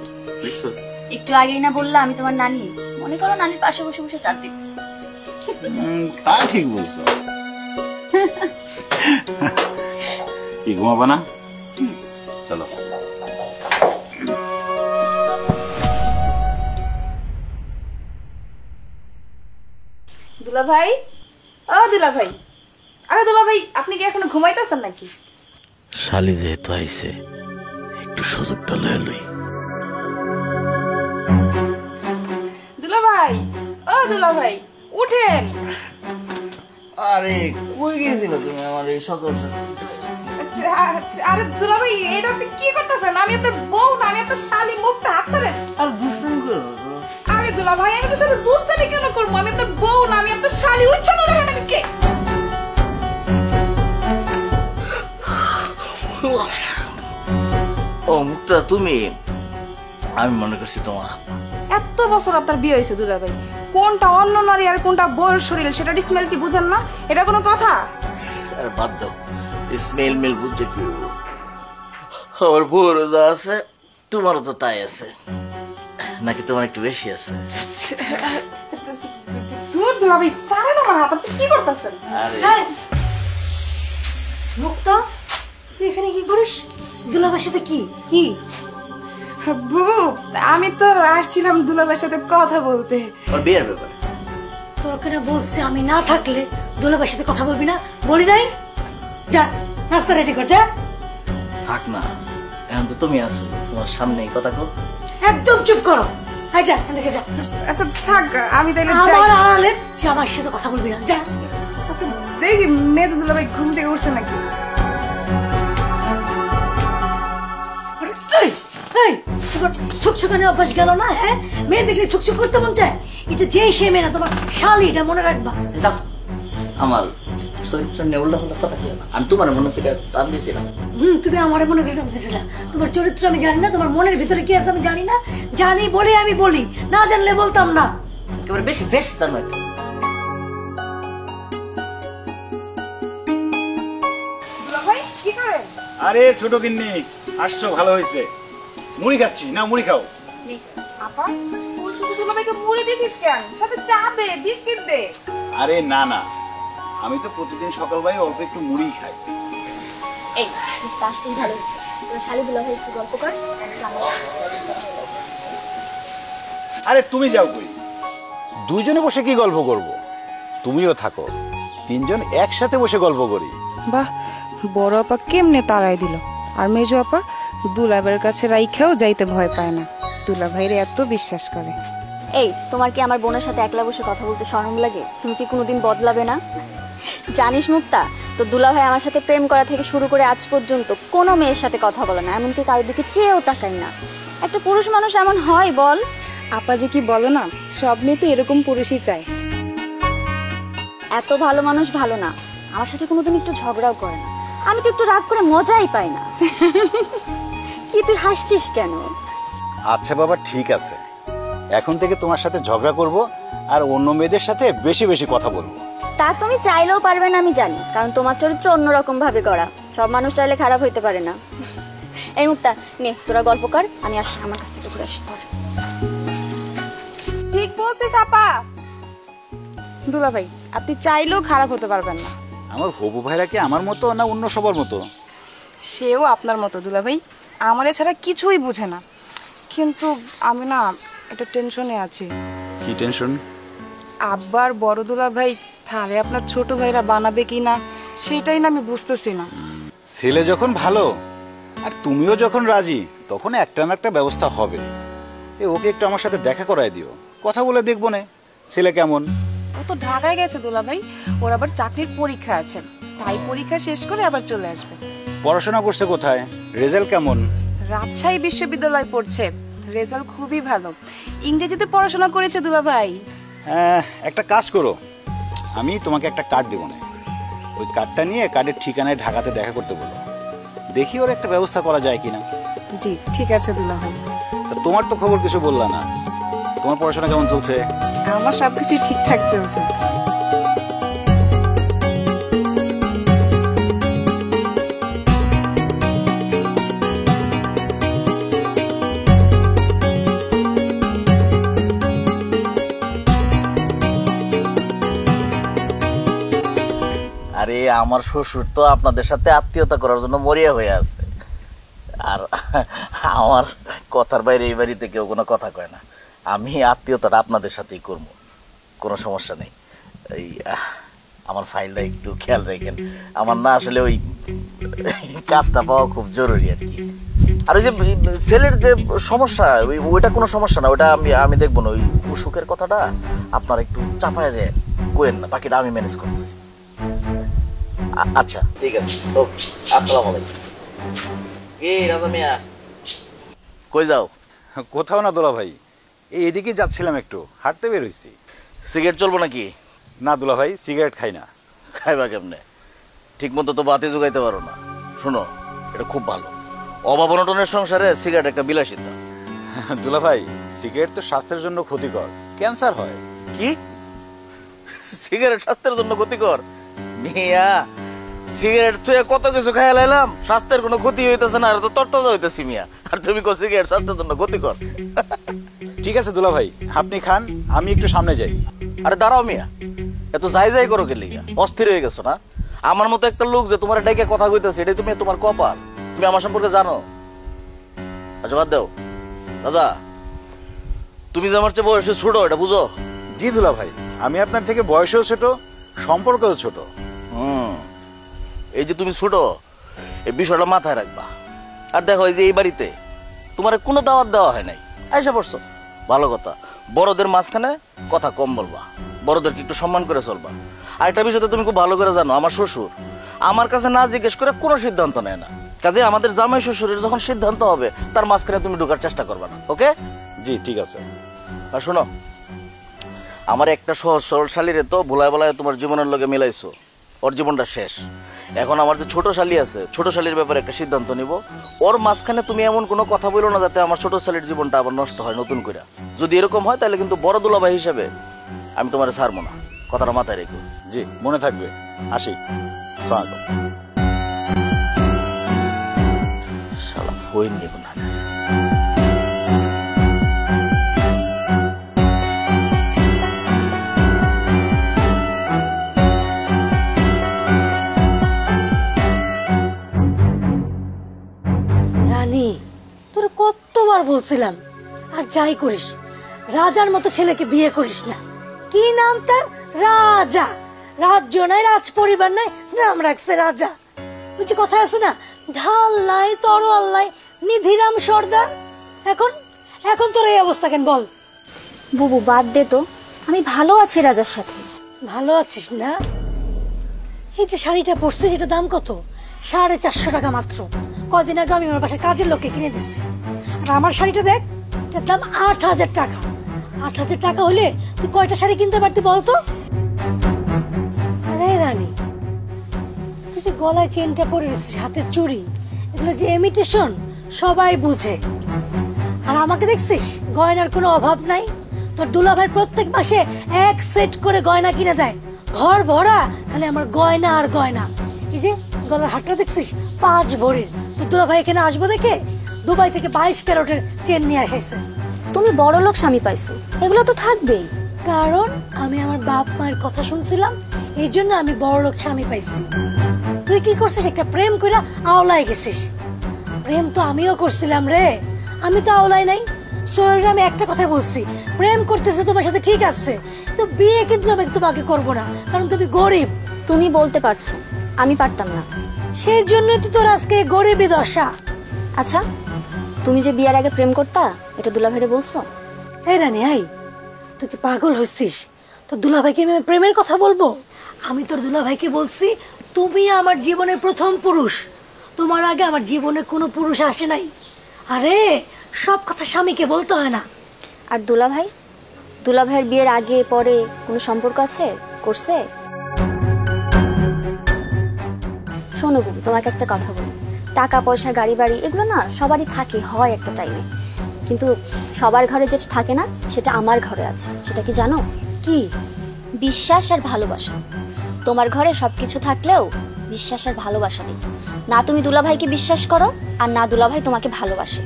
দেখছো? একটু আগেই না বললা আমি তোমার নানি, মনে করো নানির পাশে বসে বসে চাঁদ দেখছি। তা ঠিক বলছো। কি ঘুমাবা না? চলো। দুলা ভাই, ও দুলা ভাই, আরে দুলা ভাই, আপনি কি এখনো ঘুমাইতেছেন নাকি? শালি যেহেতু আইছে একটু সুযোগটা লয়ে লই। দুলা ভাই, ও দুলা ভাই, উঠেন। আরে কই গেছিল তুমি আমার এই সকাল সকাল? আরে দুলা ভাই, এটা আপনি কি করতেছেন? আমি আপনার বউ না, আমি আপনার শালি, মুখটা হাত ছাড়েন। আর দুষ্টামি করো। আরে দুলা ভাই, আমি তো সাথে দুষ্টামি কেন করবো? আমি আপনার বউ না, আমি আপনার শালি। উচ্চ তো দেখেন আমি কে। ও মুক্তা, তুমি? আমি মনে করছি তোমার। এত বছর আপনার বিয়ে হয়েছে দুলা ভাই, কোনটা অন্য নারী আর কোনটা বউয়ের শরীর সেটা স্মেল কি বুঝেন না? এটা কোনো কথা? আরে বাদ দাও, স্মেল মেল বুঝছে কি? আমার বউর যা আছে তোমারও তো তাই আছে। নাকি তোমার একটু বেশি আছে? দূর দুলাভাই ছাড়েন আমার হাত, আপনি কি করতেছেন? হ্যাঁ মুক্তা, তুই এখানে কি করিস? দুলাভাইয়ের সাথে কি কি? বুবু, আমি তো আসছিলাম দুলাভাইয়ের সাথে কথা বলতে। ওর বিয়ের ব্যাপার। তোর কেন বলছে আমি না থাকলে দুলাভাইয়ের সাথে কথা বলবি না? বলি নাই? যা নাস্তা রেডি কর, যা। থাক না, এখন তো তুমি আছো, তোমার সামনেই কথা কও। একদম চুপ করো। হ্যাঁ যা, দেখে যা। আচ্ছা থাক, আমি তাহলে যাই। আমার আড়ালে জামাইয়ের সাথে কথা বলবি না, যা। আচ্ছা দেখি মেজ দুলাভাই ঘুম থেকে উঠছে নাকি। ছুকছুকানি অভ্যাস গেল না? হ্যাঁ, মেয়ে দেখলে ছুকছুক করতে মন চায়। এটা যে সে মেয়ে না, তোমার শালি, এটা মনে রাখবা। যাও, আমার চরিত্র নিয়ে উল্টা পাল্টা কথা বলো না। আমি তোমার মনে থেকে টান দিয়েছিলাম। তুমি আমার মনে করে টানতেছিলা। তোমার চরিত্র আমি জানি না, তোমার মনের ভিতরে কি আছে আমি জানি না। জানি বলে আমি বলি, না জানলে বলতাম না। একেবারে বেশি বেশি জানো। দুলাভাই কি করেন? আরে ছোট গিন্নি, আসছো, ভালো হয়েছে। মুড়ি খাচ্ছি, না মুড়ি খাও। আপা, তুই শুধু দুলাভাইকে মুড়ি দিছিস কেন? সাথে চা দে, বিস্কিট দে। আরে না না, আমি তো প্রতিদিন সকালবেলায় অল্প একটু মুড়ি খাই। এই তার সিং ভালো হচ্ছে, তোর শালি দুলাভাই একটু গল্প কর। আরে তুমি যাও কই? দুইজনে বসে কি গল্প করব? তুমিও থাকো, তিনজন একসাথে বসে গল্প করি। বাহ, বড় আপা কেমনে তাড়াই দিল। আর মেজো আপা দুলাভাইয়ের কাছে রাইখাও যাইতে ভয় পায় না, দুলাভাইরে এত বিশ্বাস করে। এই তোমার কি আমার বোনের সাথে একলা বসে কথা বলতে শরম লাগে? তুমি কি কোনোদিন বদলাবে না? জানিস মুক্তা, তো দুলাভাই আমার সাথে প্রেম করা থেকে শুরু করে আজ পর্যন্ত কোনো মেয়ের সাথে কথা বলে না, এমনকি কারোর দিকে চেয়েও তাকাই না। একটা পুরুষ মানুষ এমন হয় বল? আপা যে কি বলো না, সব মেয়ে তো এরকম পুরুষই চায়। এত ভালো মানুষ ভালো না, আমার সাথে কোনোদিন একটু ঝগড়াও করে না। আমি তো একটু রাগ করে মজাই পাই না। কি তুই হাসছিস কেন? আচ্ছা বাবা, ঠিক আছে, এখন থেকে তোমার সাথে ঝগড়া করব আর অন্য মেয়েদের সাথে বেশি বেশি কথা বলবো। তা তুমি চাইলেও পারবে না আমি জানি, কারণ তোমার চরিত্র অন্যরকম ভাবে গড়া। সব মানুষ চাইলে খারাপ হইতে পারে না। এই মুক্তা নে, তোরা গল্প কর, আমি আসি, আমার কাছ থেকে ঘুরে আসি। তোর ঠিক বলছিস আপা। দুলাভাই, আপনি চাইলেও খারাপ হতে পারবেন না। আমার হবু ভাইরা কি আমার মতো না অন্য সবার মতো? সেও আপনার মতো দুলাভাই, আমার এছাড়া কিছুই বুঝে না। কিন্তু আমি না একটা টেনশনে আছি। কি টেনশন? আব্বার বড় দুলাভাই তাহলে আপনার ছোট ভাইরা বানাবে কি না, সেটাই না আমি বুঝতেছি না। ছেলে যখন ভালো আর তুমিও যখন রাজি, তখন একটা না একটা ব্যবস্থা হবে। ওকে একটু আমার সাথে দেখা করায় দিও, কথা বলে দেখবো না ছেলে কেমন। ও তো ঢাকায় গেছে দুলাভাই, ওর আবার চাকরির পরীক্ষা আছে, তাই পরীক্ষা শেষ করে আবার চলে আসবে। পড়াশোনা করছে কোথায়? রেজাল্ট কেমন? রাজশাহী বিশ্ববিদ্যালয়ে পড়ছে, রেজাল্ট খুবই ভালো। ইংরেজিতে পড়াশোনা করেছে দুলাভাই। একটা কাজ করো, আমি তোমাকে একটা কার্ড দেবো না, ওই কার্ডটা নিয়ে কার্ডের ঠিকানায় ঢাকাতে দেখা করতে বলো, দেখি ওর একটা ব্যবস্থা করা যায় কিনা। জি ঠিক আছে দুলাভাই। তা তোমার তো খবর কিছু বললা না, তোমার পড়াশোনা কেমন চলছে? আমার সবকিছু ঠিকঠাক চলছে। আরে আমার শ্বশুর তো আপনাদের সাথে আত্মীয়তা করার জন্য মরিয়া হয়ে আছে। আর আমার কথার বাইরে এই বাড়িতে কেউ কোনো কথা কয় না। আমি আত্মীয়তাটা আপনাদের সাথেই করবো, কোনো সমস্যা নেই। এই আমার ফাইলটা একটু খেয়াল রাখেন, আমার না আসলে ওই কাজটা পাওয়া খুব জরুরি আর কি। আর ওই যে ছেলের যে সমস্যা, ওইটা কোনো সমস্যা না, ওটা আমি দেখবো না। ওই অসুখের কথাটা আপনার একটু চাপায় যায়, কোয়েন না, বাকিটা আমি ম্যানেজ করতেছি। আচ্ছা ঠিক আছে, ওকে, আসসালামু আলাইকুম। কি রাজা মিয়া, কই যাও? কোথাও না দুলা ভাই, এদিকে যাচ্ছিলাম, একটু হাঁটতে বের হইছি। সিগারেট চলবো নাকি? না দুলা ভাই, সিগারেট খাই না। খাইবা কেমনে? ঠিক মতো তো বাতি জোগাইতে পারো না। শোনো, এটা খুব ভালো, অভাব অনটনের সংসারে সিগারেট একটা বিলাসিতা। দুলা ভাই, সিগারেট তো স্বাস্থ্যের জন্য ক্ষতিকর, ক্যান্সার হয়। কি? সিগারেট স্বাস্থ্যের জন্য ক্ষতিকর? মিয়া, সিগারেট তুই কত কিছু খাইয়া লাইলাম, স্বাস্থ্যের কোনো ক্ষতি হইতেছে না, আর তো তরতাজা হইতেছি মিয়া, আর তুমি কো সিগারেট স্বাস্থ্যের জন্য ক্ষতিকর? ঠিক আছে দুলা ভাই, আপনি খান, আমি একটু সামনে যাই। আরে দাঁড়াও মিয়া, এত যাই যাই করো গেলে অস্থির হয়ে গেছো না? আমার মতো একটা লোক যে তোমার ডাইকে কথা কইতেছে, এটাই তুমি তোমার কপাল। তুমি আমার সম্পর্কে জানো? আচ্ছা বাদ দাও দাদা, তুমি যে আমার চেয়ে বয়সে ছোট, এটা বুঝো? জি দুলা ভাই, আমি আপনার থেকে বয়সেও ছোট, সম্পর্কেও ছোট। এই যে তুমি ছোট, এই বিষয়টা মাথায় রাখবা। আর দেখো, এই যে এই বাড়িতে তোমার কোনো দাওয়াত দেওয়া হয় নাই, আইসা পড়ছো, ভালো কথা। বড়দের মাঝখানে কথা কম বলবা, বড়দেরকে একটু সম্মান করে চলবা। আর একটা বিষয়টা তুমি খুব ভালো করে জানো, আমার শ্বশুর আমার কাছে না জিজ্ঞেস করে কোনো সিদ্ধান্ত নেয় না। কাজে আমাদের জামাই শ্বশুরের যখন সিদ্ধান্ত হবে, তার মাঝখানে তুমি ঢোকার চেষ্টা করবা না, ওকে? জি ঠিক আছে। আর শোনো, আমার একটা সহজ সরল শালীরে তো ভোলায় বলায় তোমার জীবনের লগে মিলাইছো, ওর জীবনটা শেষ। এখন আমার যে ছোট শালী আছে, ছোট শালীর ব্যাপারে একটা সিদ্ধান্ত নিব। ওর মাঝখানে তুমি এমন কোনো কথা বলো না যাতে আমার ছোট শালীর জীবনটা আবার নষ্ট হয় নতুন করে। যদি এরকম হয় তাহলে কিন্তু বড় দুলাভাই হিসেবে আমি তোমার ছাড়বো না, কথাটা মাথায় রেখো। জি মনে থাকবে, আসি। আসসালামু আলাইকুম। শালা বই নিব না। রানী, তোর কতবার বলছিলাম আর যাই করিস রাজার মতো ছেলেকে বিয়ে করিস না। কি নাম তার? রাজা। রাজ্য নাই, রাজ পরিবার নাই, নাম রাখছে রাজা। ওই যে কথা আছে না, ঢাল নাই, তরোয়াল নাই, নিধিরাম সর্দার। এখন এখন তোর এই অবস্থা কেন বল? বুবু বাদ দে তো, আমি ভালো আছি রাজার সাথে। ভালো আছিস না? এই যে শাড়িটা পরছিস, এটার দাম কত? 450 টাকা মাত্র। কয়দিন আগে আমি আমার বাসায় কাজের লোককে কিনে দিচ্ছি। আর আমার শাড়িটা দেখ, এটার দাম 8000 টাকা। 8000 টাকা হলে তুই কয়টা শাড়ি কিনতে পারতি বলতো? আরে রানী, তুই যে গলায় চেনটা পরে রয়েছিস, হাতের চুড়ি, এগুলো যে ইমিটেশন সবাই বুঝে। আর আমাকে দেখছিস, গয়নার কোনো অভাব নাই। তোর দুলাভাই প্রত্যেক মাসে 1 সেট করে গয়না কিনে দেয়, ঘর ভরা খালি আমার গয়না আর গয়না। এই যে গলার হাটটা দেখছিস 5 ভরির। তোর দুলাভাই এখানে আসবো দেখে দুবাই থেকে 22 ক্যারেটের চেন নিয়ে আসছে। তুমি বড় লোক স্বামী পাইছো, এগুলো তো থাকবেই। কারণ আমি আমার বাপ মায়ের কথা শুনছিলাম, এই জন্য আমি বড় লোক স্বামী পাইছি। তুই কি করছিস? একটা প্রেম করে আওলায় গেছিস। প্রেম তো আমিও করছিলাম রে, আমি তো আওলায় নাই। সোহেলরা আমি একটা কথা বলছি, প্রেম করতেছে তোমার সাথে ঠিক আছে, তো বিয়ে কিন্তু আমি তোমাকে করবো না, কারণ তুমি গরিব। তুমি বলতে পারছো, আমি পারতাম না। সেই জন্যই তো তোর আজকে গরিবী দশা। আচ্ছা, তুমি যে বিয়ার আগে প্রেম করতা, এটা দুলাভাইরে বলছো? এই রানী, আই তুই কি পাগল হচ্ছিস? তোর দুলাভাইকে আমি প্রেমের কথা বলবো? আমি তোর দুলাভাইকে বলছি, তুমি আমার জীবনের প্রথম পুরুষ, তোমার আগে আমার জীবনে কোনো পুরুষ আসে নাই। আরে সব কথা স্বামীকে বলতে হয় না। আর দুলাভাই, দুলাভাইয়ের বিয়ের আগে পরে কোনো সম্পর্ক আছে, করছে? শোনো বুবু, তোমাকে একটা কথা বলি, টাকা পয়সা গাড়ি বাড়ি এগুলো না সবারই থাকে, হয় একটা টাইমে, কিন্তু সবার ঘরে যেটা থাকে না সেটা আমার ঘরে আছে। সেটা কি জানো? কি? বিশ্বাস আর ভালোবাসা। তোমার ঘরে সবকিছু থাকলেও বিশ্বাস আর ভালোবাসা নেই। না তুমি দুলাভাইকে বিশ্বাস করো, আর না দুলাভাই তোমাকে ভালোবাসে।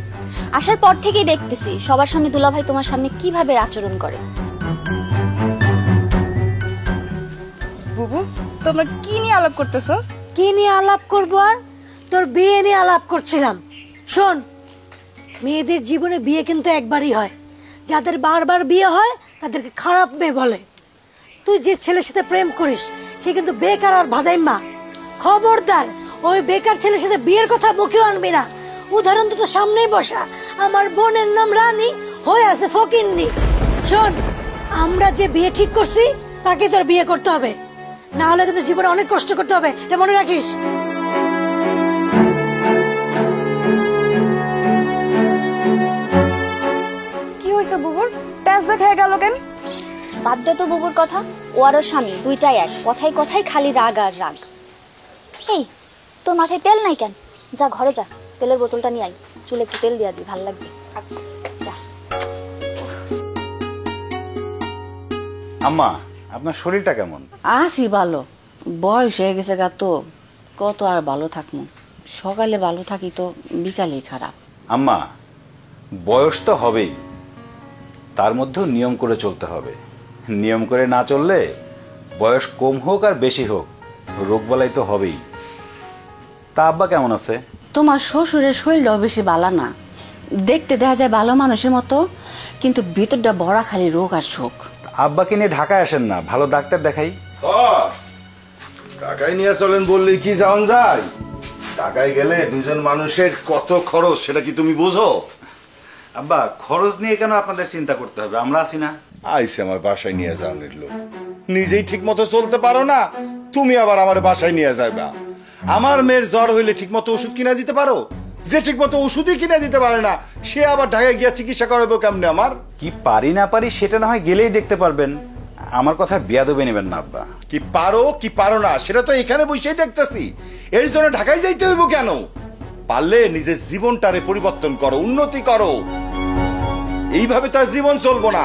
আসার পর থেকেই দেখতেছি সবার সামনে দুলাভাই তোমার সামনে কিভাবে আচরণ করে। বুবু, তোমরা কি নিয়ে আলাপ করতেছো? কি নিয়ে আলাপ করবো? আর তোর বিয়ে নিয়ে আলাপ করছিলাম। শোন, মেয়েদের জীবনে বিয়ে কিন্তু একবারই হয়। যাদের বারবার বিয়ে হয় তাদেরকে খারাপ মেয়ে বলে। তুই যে ছেলের সাথে প্রেম করিস সে কিন্তু বেকার আর ভাদাইমা। খবরদার ওই বেকার ছেলের সাথে বিয়ের কথা মুখেও আনবি না। উদাহরণ তো সামনেই বসা, আমার বোনের নাম রানী, হয়ে আছে ফকিন্নি। শোন, আমরা যে বিয়ে ঠিক করছি তাকে তোর বিয়ে করতে হবে, না হলে কিন্তু জীবনে অনেক কষ্ট করতে হবে, এটা মনে রাখিস। কি হয়েছে বুবুর? তেজ দেখা গেল কেন? বাদ দে তো বুবুর কথা, ও আর ওর স্বামী দুইটাই এক, কথায় কথায় খালি রাগ আর রাগ। এই তোর মাথায় তেল নাই কেন? যা ঘরে যা, তেলের বোতলটা নিয়ে আই, চুলে একটু তেল দিয়া দি, ভাল লাগবে। আচ্ছা যা। আম্মা, আপনার শরীরটা কেমন? আসি ভালো, বয়স হয়ে গেছে গা, তো কত আর ভালো থাকবো। সকালে ভালো থাকি তো বিকালেই খারাপ। আম্মা, বয়স তো হবেই, তার মধ্যেও নিয়ম করে চলতে হবে। নিয়ম করে না চললে বয়স কম হোক আর বেশি হোক রোগবালাই তো হবেই। তা আব্বা কেমন আছে? তোমার শ্বশুরের শরীরটাও বেশি বালা না, দেখতে দেখা যায় ভালো মানুষের মতো, কিন্তু ভিতরটা বড়া খালি রোগ আর শোক। আব্বাকে নিয়ে ঢাকায় আসেন না, ভালো ডাক্তার দেখাই। ঢাকায় নিয়ে চলেন বললেই কি যাওয়া যায়? ঢাকায় গেলে দুজন মানুষের কত খরচ সেটা কি তুমি বুঝো? আব্বা খরচ নিয়ে কেন আপনাদের চিন্তা করতে হবে, আমরা আছি না। আইসে আমার বাসায় নিয়ে যাওয়ার লোক, নিজেই ঠিক মতো চলতে পারো না, তুমি আবার আমার বাসায় নিয়ে যাইবা। আমার মেয়ের জ্বর হইলে ঠিক মতো ওষুধ কিনে দিতে পারো? যে ঠিক মতো ওষুধই কিনে দিতে পারে না সে আবার ঢাকায় গিয়ে চিকিৎসা করাবো কেমনে? আমার কি পারি না পারি সেটা না হয় গেলেই দেখতে পারবেন, আমার কথা বেয়াদবি নেবেন না আব্বা। কি পারো কি পারো না সেটা তো এখানে বসেই দেখতেছি, এর জন্য ঢাকায় যাইতে হইব কেন? পারলে নিজের জীবনটারে পরিবর্তন করো, উন্নতি করো। এইভাবে তার জীবন চলবো না।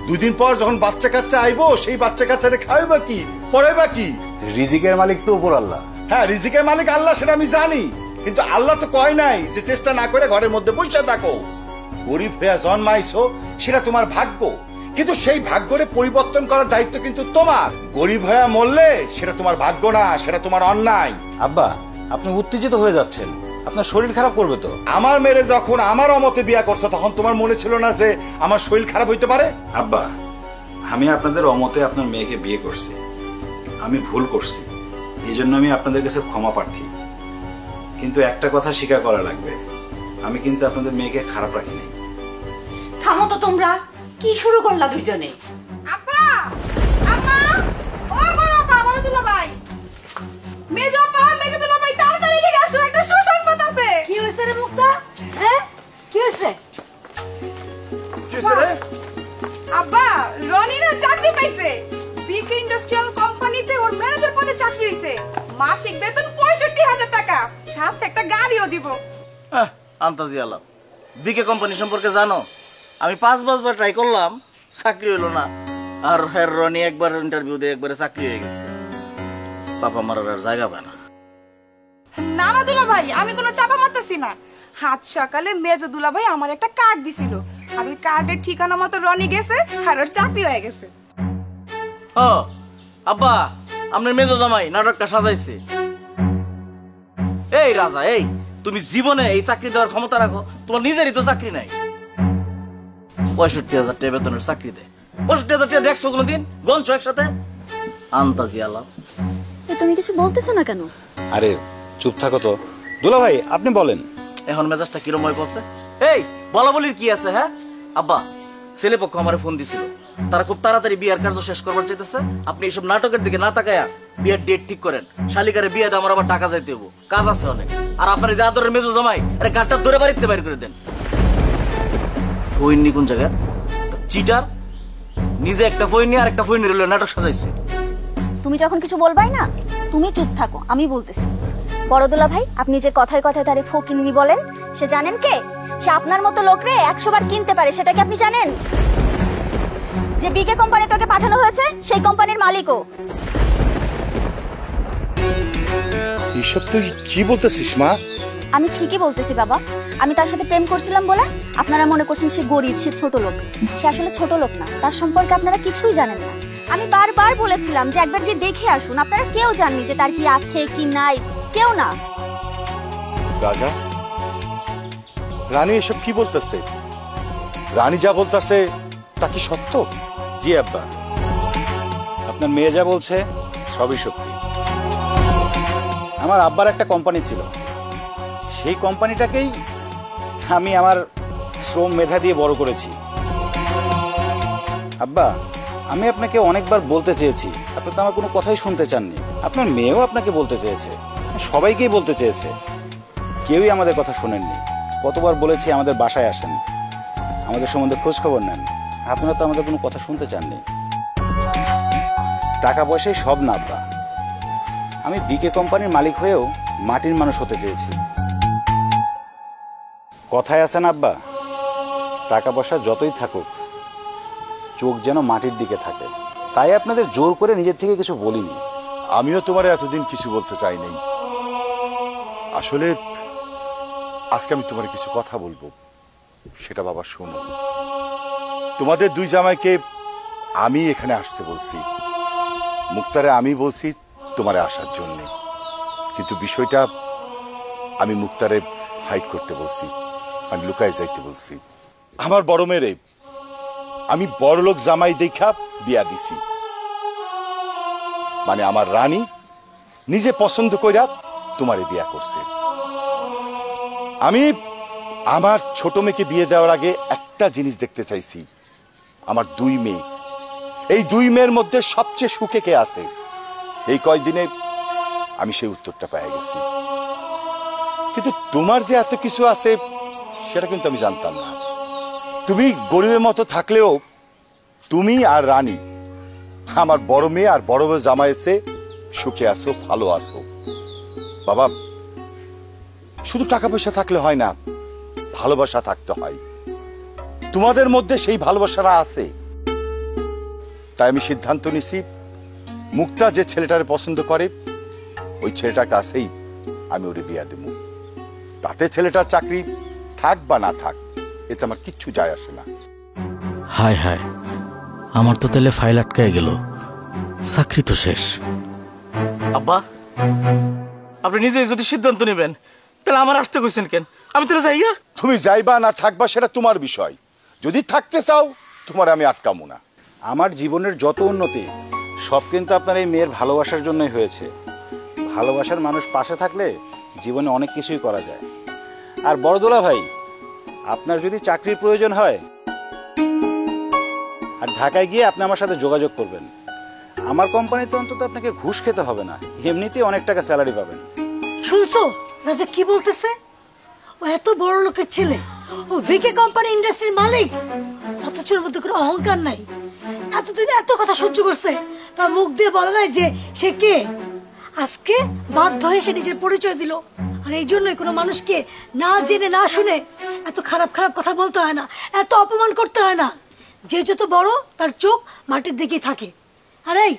2 দিন পর যখন বাচ্চা কাচ্চা আইবো সেই বাচ্চা কাচ্চারে খাওয়াইবা কি, পড়াইবা কি? রিজিকের মালিক তো উপর আল্লাহ। হ্যাঁ, রিজিকের মালিক আল্লাহ, সেটা আমি জানি, কিন্তু আল্লাহ তো কয় নাই যে চেষ্টা না করে ঘরের মধ্যে বসে থাকো। গরিব হয়ে জন্মাইছো সেটা তোমার ভাগ্য, কিন্তু সেই ভাগ্যরে পরিবর্তন করার দায়িত্ব কিন্তু তোমার। গরিব হয়ে মরলে সেটা তোমার ভাগ্য না, সেটা তোমার অন্যায়। আব্বা আপনি উত্তেজিত হয়ে যাচ্ছেন, আপনার শরীর খারাপ করবে তো। আমার মেয়ে যখন আমার অমতে বিয়া করছো তখন তোমার মনে ছিল না যে আমার শরীর খারাপ হইতে পারে? আব্বা আমি আপনাদের অমতে আপনার মেয়েকে বিয়ে করছি, আমি ভুল করছি, এই জন্য আমি আপনাদের কাছে ক্ষমা প্রার্থী। কিন্তু একটা কথা স্বীকার করা লাগবে, আমি কিন্তু আপনাদের মেয়েকে খারাপ রাখিনি। থামো তো তোমরা, কি শুরু করলা দুইজনে? আপা, আম্মা, ও আমার আপা, বড় দুলাভাই, মেজো আপা, মেজো দুলাভাই, তাড়াতাড়ি এদিকে আসো, একটা সুসংবাদ আছে। কি হয়েছে রে মুক্তা? হ্যাঁ কি হয়েছে? আব্বা, রনিরা চাকরি পাইছে, বিগ ইন্ডাস্ট্রিয়াল কোম্পানিতে ওর ম্যানেজার পদে চাকরি হইছে। মাসিক বেতন 65,000 টাকা, সাথে একটা গাড়িও দিব। আন্তাজি আলাম, বিকে কোম্পানি সম্পর্কে জানো? আমি 5 বার ট্রাই করলাম, চাকরি হলো না। আর রনি একবার ইন্টারভিউ দিয়ে একবারে চাকরি হয়ে গেছে, চাপা মারার আর জায়গা পায় না। না না দুলাভাই, আমি কোনো চাপা মারতেছি না। হাত সকালে মেজো দুলাভাই আমার একটা কার্ড দিছিল, আর ওই কার্ডের ঠিকানা মতো রনি গেছে আর ওর চাকরি হয়ে গেছে। ও আব্বা, আপনার মেজো জামাই নাটকটা সাজাইছে। এই রাজা, এই তুমি জীবনে এই চাকরি দেওয়ার ক্ষমতা রাখো? তোমার নিজেরই তো চাকরি নাই। 65,000 টাকা বেতনের চাকরি দেয়। 65,000 টাকা দেখছো কোনোদিন? গঞ্চ একসাথে? আন্তাজি আলাম। তুমি কিছু বলতেছো না কেন? আরে চুপ থাকো তো দুলা ভাই, আপনি বলেন। এখন মেজাজটা কিরম হয়ে পড়ছে? এই বলা বলির কি আছে? হ্যাঁ আব্বা, ছেলে পক্ষ আমার ফোন দিছিল, তারা খুব তাড়াতাড়ি বিয়ার কার্য শেষ করবার চাইতেছে। আপনি এইসব নাটকের দিকে না তাকায়া বিয়ের ডেট ঠিক করেন। শালিকারে বিয়ে দিয়ে আমার আবার টাকা যাইতে হবো, কাজ আছে অনেক। আর আপনার যে আদরের মেজো জামাই, আরে গাঁটটা ধরে বাড়িতে বাইর করে দেন। ফইনি কোন জায়গায় চিটার, নিজে একটা ফইনি আর একটা ফইনি রইল নাটক সাজাইছে। তুমি যখন কিছু বলবাই না, তুমি চুপ থাকো, আমি বলতেছি। বড়দুলা ভাই, আপনি যে কথায় কথায় তারে ফকিন্নি বলেন, সে জানেন কে? সে আপনার মতো লোকরে 100 বার কিনতে পারে, সেটা কি আপনি জানেন? যে বিকে কোম্পানি তোকে পাঠানো হয়েছে সেই কোম্পানির মালিকও। এইসব তুই কি বলতেছিস মা? আমি ঠিকই বলতেছি বাবা। আমি তার সাথে প্রেম করছিলাম বলে আপনারা মনে করছেন সে গরিব, সে ছোট লোক। সে আসলে ছোট লোক না, তার সম্পর্কে আপনারা কিছুই জানেন না। আমি বারবার বলেছিলাম যে একবার গিয়ে দেখে আসুন, আপনারা কেউ জাননি যে তার কি আছে কি নাই, কেউ না। রাজা, রানী এসব কি বলতেছে? রানী যা বলতেছে তা কি সত্য? জি আব্বা, আপনার মেয়ে যা বলছে সবই সত্যি। আমার আব্বার একটা কোম্পানি ছিল, সেই কোম্পানিটাকেই আমি আমার শ্রম মেধা দিয়ে বড় করেছি। আব্বা, আমি আপনাকে অনেকবার বলতে চেয়েছি, আপনি তো আমার কোনো কথাই শুনতে চাননি। আপনার মেয়েও আপনাকে বলতে চেয়েছে, সবাইকেই বলতে চেয়েছে, কেউই আমাদের কথা শোনেননি। কতবার বলেছি আমাদের বাসায় আসেন, আমাদের সম্বন্ধে খোঁজ খবর নেন, আপনারা তো আমাদের কোনো কথা শুনতে চাননি। টাকা পয়সাই সব না আব্বা, আমি বিকে কোম্পানির মালিক হয়েও মাটির মানুষ হতে চেয়েছি। কথায় আছে না আব্বা, টাকা পয়সা যতই থাকুক চোখ যেন মাটির দিকে থাকে। তাই আপনাদের জোর করে নিজের থেকে কিছু বলিনি। আমিও তোমার এতদিন কিছু বলতে চাই নাই। আসলে আজকে আমি তোমার কিছু কথা বলবো, সেটা বাবা শোনো। তোমাদের দুই জামাইকে আমি এখানে আসতে বলছি, মুক্তারে আমি বলছি তোমারে আসার জন্য, কিন্তু বিষয়টা আমি মুক্তারে হাইড করতে বলছি, আমি লুকায় যাইতে বলছি। আমার বড় মেয়েরে আমি বড়লোক জামাই দেখা বিয়া দিছি, মানে আমার রানী নিজে পছন্দ কইরা তোমারে বিয়া করছে। আমি আমার ছোট মেয়েকে বিয়ে দেওয়ার আগে একটা জিনিস দেখতে চাইছি, আমার দুই মেয়ে, এই দুই মেয়ের মধ্যে সবচেয়ে সুখে কে আছে। এই কয়দিনে আমি সেই উত্তরটা পেয়ে গেছি, কিন্তু তোমার যে এত কিছু আছে সেটা কিন্তু আমি জানতাম না। তুমি গরিবের মতো থাকলেও তুমি আর রানী আমার বড় মেয়ে আর বড় মেয়ে জামাইয়ের চেয়ে সুখে আছো, ভালো আছো। বাবা, শুধু টাকা পয়সা থাকলে হয় না, ভালোবাসা থাকতে হয়। তোমাদের মধ্যে সেই ভালোবাসাটা আছে, তাই আমি সিদ্ধান্ত নিছি মুক্তা যে ছেলেটারে পছন্দ করে ওই ছেলেটার কাছেই আমি ওরে বিয়া দেব। তাতে ছেলেটার চাকরি থাক বা না থাক এতে আমার কিচ্ছু যায় আসে না। হায় হায়, আমার তো তাহলে ফাইল আটকায় গেল, চাকরি তো শেষ। আব্বা, আপনি নিজেই যদি সিদ্ধান্ত নেবেন তাহলে আমার আসতে কইছেন কেন? আমি তাহলে যাই। তুমি যাইবা না থাকবা সেটা তোমার বিষয়, যদি থাকতে চাও তোমার আমি আটকামো না। আমার জীবনের যত উন্নতি সব কিন্তু আপনার এই মেয়ের ভালোবাসার জন্যই হয়েছে। ভালোবাসার মানুষ পাশে থাকলে জীবনে অনেক কিছুই করা যায়। আর বড়দোলা ভাই, আপনার যদি চাকরির প্রয়োজন হয় আর ঢাকায় গিয়ে আপনি আমার সাথে যোগাযোগ করবেন। আমার কোম্পানিতে অন্তত আপনাকে ঘুষ খেতে হবে না, এমনিতেই অনেক টাকা স্যালারি পাবেন। শুনছো রাজা কি বলতেছে? ও এত বড় লোকের ছেলে, ও ভিকে কোম্পানি ইন্ডাস্ট্রির মালিক, অথচ ওর মধ্যে কোনো অহংকার নাই। এতদিন এত কথা সহ্য করছে, তার মুখ দিয়ে বলে নাই যে সে কে। আজকে বাধ্য হয়ে সে নিজের পরিচয় দিল। আর এই জন্যই কোনো মানুষকে না জেনে না শুনে এত খারাপ খারাপ কথা বলতে হয় না, এত অপমান করতে হয় না। যে যত বড় তার চোখ মাটির দিকেই থাকে। আর এই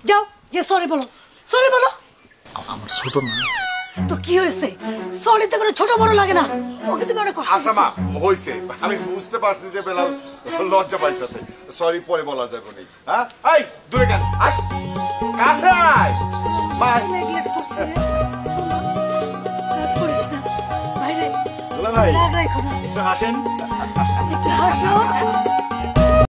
যাও, যে সরি বলো, সরি বলো। আমার ছোট না তো কি হয়েছে? সরিতে কোনো ছোট বড় লাগে না, ওকে তুমি অনেক কষ্ট আচ্ছা মা, হইছে, আমি বুঝতে পারছি যে বেলাল লজ্জা পাইতেছে, সরি পরে বলা যাবে না। হ্যাঁ, এই দূরে কেন, আয় কাছে আয়। বাই। নেগলেক্ট করছিস রে, রাগ করিস না ভাই রে, দুলা ভাই, রাগ রাখো না, একটু হাসেন। একটু হাসো।